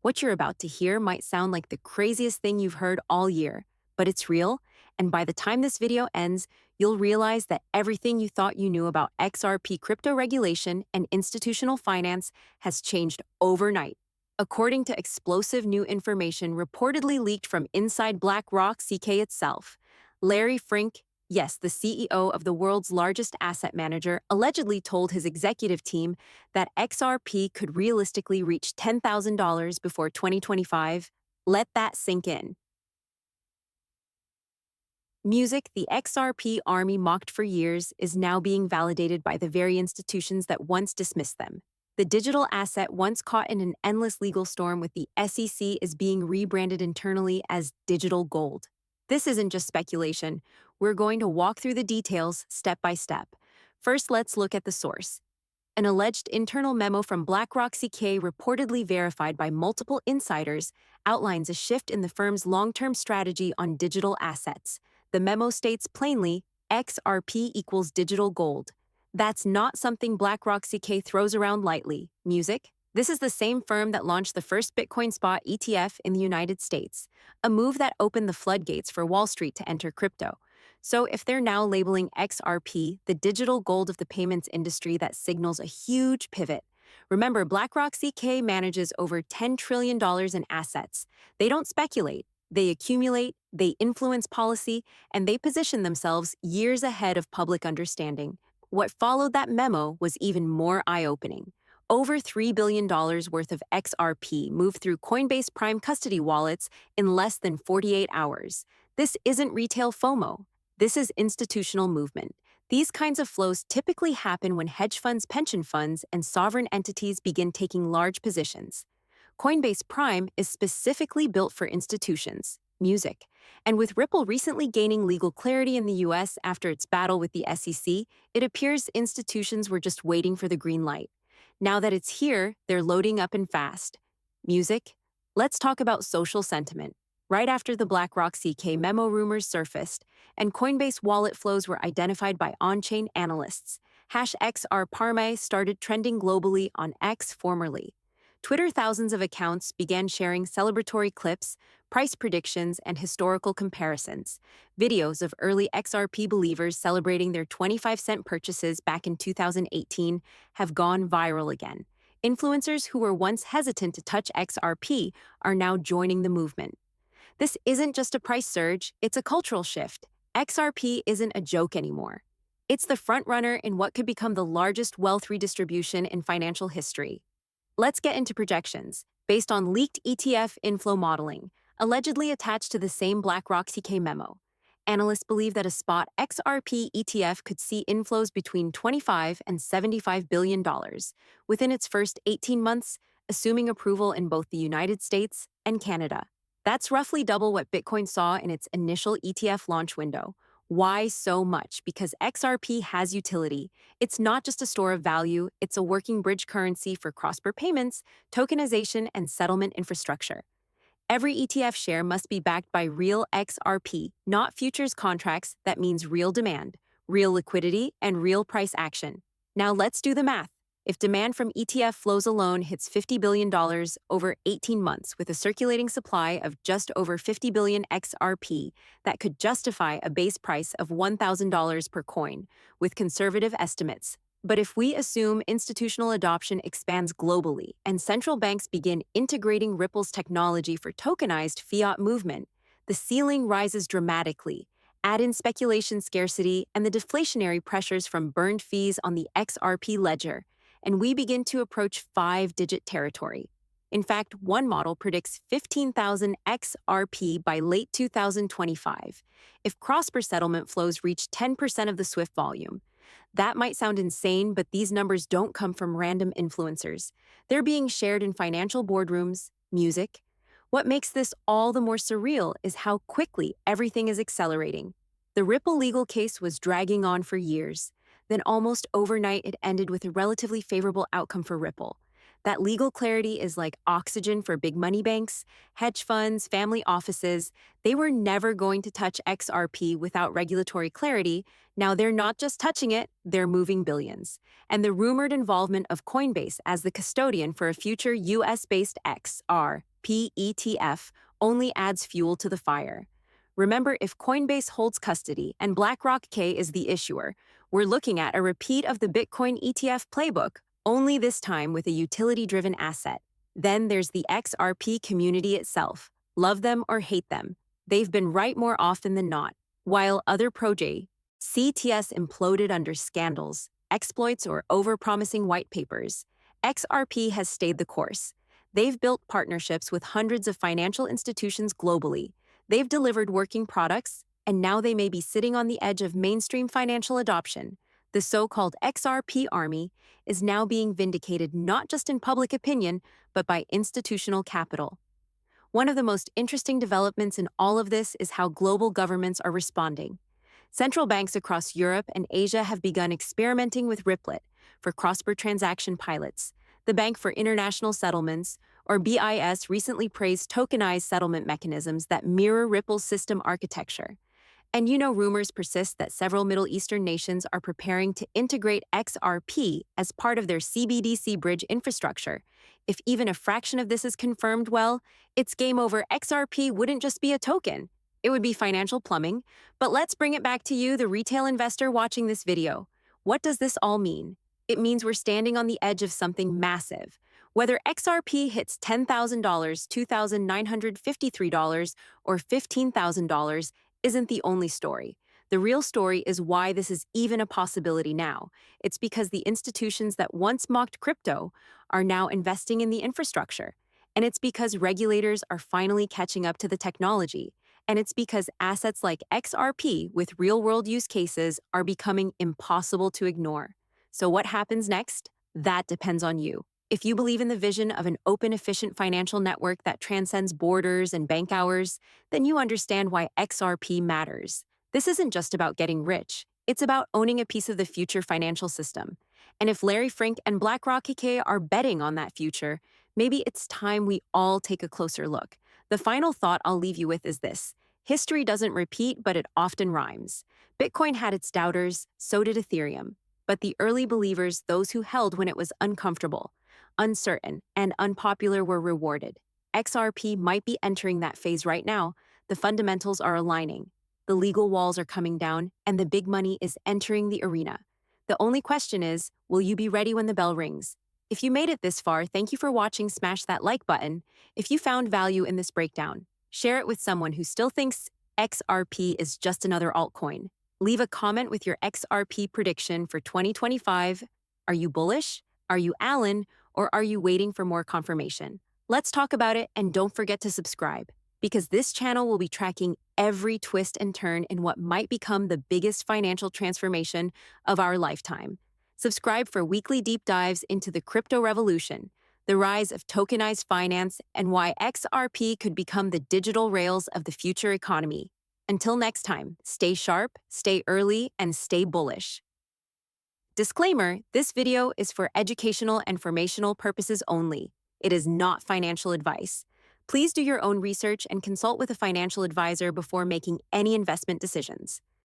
What you're about to hear might sound like the craziest thing you've heard all year, but it's real, and by the time this video ends, you'll realize that everything you thought you knew about XRP crypto regulation and institutional finance has changed overnight. According to explosive new information reportedly leaked from inside Blackrock CK itself, Larry Fink, yes, the CEO of the world's largest asset manager, allegedly told his executive team that XRP could realistically reach $10,000 before 2025. Let that sink in. Music the XRP army mocked for years is now being validated by the very institutions that once dismissed them. The digital asset once caught in an endless legal storm with the SEC is being rebranded internally as digital gold. This isn't just speculation. We're going to walk through the details step by step. First, let's look at the source. An alleged internal memo from Blackrock CK, reportedly verified by multiple insiders, outlines a shift in the firm's long-term strategy on digital assets. The memo states plainly, XRP equals digital gold. That's not something Blackrock CK throws around lightly. Music? This is the same firm that launched the first Bitcoin spot ETF in the United States, a move that opened the floodgates for Wall Street to enter crypto. So if they're now labeling XRP the digital gold of the payments industry, that signals a huge pivot. Remember, Blackrock CK manages over $10 trillion in assets. They don't speculate. They accumulate, they influence policy, and they position themselves years ahead of public understanding. What followed that memo was even more eye-opening. Over $3 billion worth of XRP moved through Coinbase Prime custody wallets in less than 48 hours. This isn't retail FOMO. This is institutional movement. These kinds of flows typically happen when hedge funds, pension funds, and sovereign entities begin taking large positions. Coinbase Prime is specifically built for institutions, music, and with Ripple recently gaining legal clarity in the US after its battle with the SEC, it appears institutions were just waiting for the green light. Now that it's here, they're loading up and fast. Music? Let's talk about social sentiment. Right after the Blackrock CK memo rumors surfaced, and Coinbase wallet flows were identified by on-chain analysts, #XRParme started trending globally on X, formerly Twitter. Thousands of accounts began sharing celebratory clips, price predictions, and historical comparisons. Videos of early XRP believers celebrating their 25-cent purchases back in 2018 have gone viral again. Influencers who were once hesitant to touch XRP are now joining the movement. This isn't just a price surge, it's a cultural shift. XRP isn't a joke anymore. It's the frontrunner in what could become the largest wealth redistribution in financial history. Let's get into projections, based on leaked ETF inflow modeling, allegedly attached to the same Blackrock CK memo. Analysts believe that a spot XRP ETF could see inflows between $25 and $75 billion within its first 18 months, assuming approval in both the United States and Canada. That's roughly double what Bitcoin saw in its initial ETF launch window. Why so much? Because XRP has utility. It's not just a store of value, it's a working bridge currency for cross-border payments, tokenization, and settlement infrastructure. Every ETF share must be backed by real XRP, not futures contracts. That means real demand, real liquidity, and real price action. Now let's do the math. If demand from ETF flows alone hits $50 billion over 18 months with a circulating supply of just over 50 billion XRP, that could justify a base price of $1,000 per coin, with conservative estimates. But if we assume institutional adoption expands globally and central banks begin integrating Ripple's technology for tokenized fiat movement, the ceiling rises dramatically. Add in speculation scarcity and the deflationary pressures from burned fees on the XRP ledger, and we begin to approach five-digit territory. In fact, one model predicts 15,000 XRP by late 2025, if cross-border settlement flows reach 10% of the SWIFT volume. That might sound insane, but these numbers don't come from random influencers. They're being shared in financial boardrooms, music. What makes this all the more surreal is how quickly everything is accelerating. The Ripple legal case was dragging on for years. Then almost overnight, it ended with a relatively favorable outcome for Ripple. That legal clarity is like oxygen for big money banks, hedge funds, family offices. They were never going to touch XRP without regulatory clarity. Now they're not just touching it, they're moving billions. And the rumored involvement of Coinbase as the custodian for a future US-based XRP XRP ETF only adds fuel to the fire. Remember, if Coinbase holds custody and Blackrock is the issuer, we're looking at a repeat of the Bitcoin ETF playbook, only this time with a utility-driven asset. Then there's the XRP community itself. Love them or hate them, they've been right more often than not. While other CTS imploded under scandals, exploits, or overpromising white papers, XRP has stayed the course. They've built partnerships with hundreds of financial institutions globally. They've delivered working products, and now they may be sitting on the edge of mainstream financial adoption. The so-called XRP army is now being vindicated not just in public opinion, but by institutional capital. One of the most interesting developments in all of this is how global governments are responding. Central banks across Europe and Asia have begun experimenting with Ripple for cross-border transaction pilots. The Bank for International Settlements, or BIS, recently praised tokenized settlement mechanisms that mirror Ripple's system architecture. And rumors persist that several Middle Eastern nations are preparing to integrate XRP as part of their CBDC bridge infrastructure. If even a fraction of this is confirmed, well, it's game over. XRP wouldn't just be a token. It would be financial plumbing. But let's bring it back to you, the retail investor watching this video. What does this all mean? It means we're standing on the edge of something massive. Whether XRP hits $10,000, $2,953, or $15,000 isn't the only story. The real story is why this is even a possibility now. It's because the institutions that once mocked crypto are now investing in the infrastructure. And it's because regulators are finally catching up to the technology. And it's because assets like XRP with real-world use cases are becoming impossible to ignore. So what happens next? That depends on you. If you believe in the vision of an open, efficient financial network that transcends borders and bank hours, then you understand why XRP matters. This isn't just about getting rich. It's about owning a piece of the future financial system. And if Larry Fink and Blackrock are betting on that future, maybe it's time we all take a closer look. The final thought I'll leave you with is this. History doesn't repeat, but it often rhymes. Bitcoin had its doubters, so did Ethereum. But the early believers, those who held when it was uncomfortable, uncertain, and unpopular, were rewarded. XRP might be entering that phase right now. The fundamentals are aligning. The legal walls are coming down, and the big money is entering the arena. The only question is, will you be ready when the bell rings? If you made it this far, thank you for watching. Smash that like button. If you found value in this breakdown, share it with someone who still thinks XRP is just another altcoin. Leave a comment with your XRP prediction for 2025. Are you bullish? Are you Alan? Or are you waiting for more confirmation? Let's talk about it, and don't forget to subscribe, because this channel will be tracking every twist and turn in what might become the biggest financial transformation of our lifetime. Subscribe for weekly deep dives into the crypto revolution, the rise of tokenized finance, and why XRP could become the digital rails of the future economy. Until next time, stay sharp, stay early, and stay bullish. Disclaimer: this video is for educational and informational purposes only. It is not financial advice. Please do your own research and consult with a financial advisor before making any investment decisions.